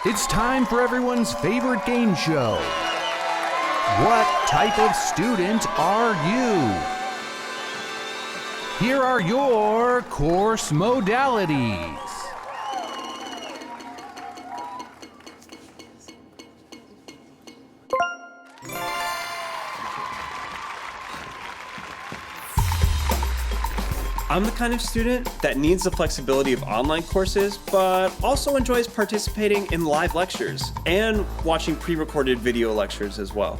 It's time for everyone's favorite game show. What type of student are you? Here are your course modalities. I'm the kind of student that needs the flexibility of online courses, but also enjoys participating in live lectures and watching pre-recorded video lectures as well.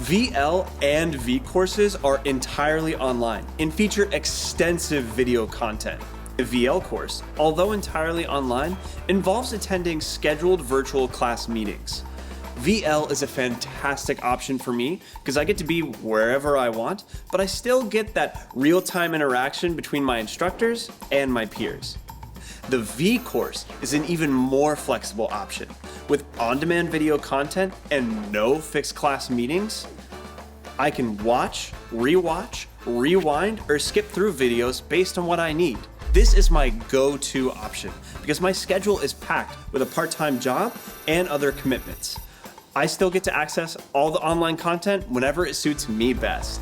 VL and V courses are entirely online and feature extensive video content. The VL course, although entirely online, involves attending scheduled virtual class meetings. VL is a fantastic option for me because I get to be wherever I want, but I still get that real-time interaction between my instructors and my peers. The V course is an even more flexible option. With on-demand video content and no fixed class meetings, I can watch, rewatch, rewind, or skip through videos based on what I need. This is my go-to option because my schedule is packed with a part-time job and other commitments. I still get to access all the online content whenever it suits me best.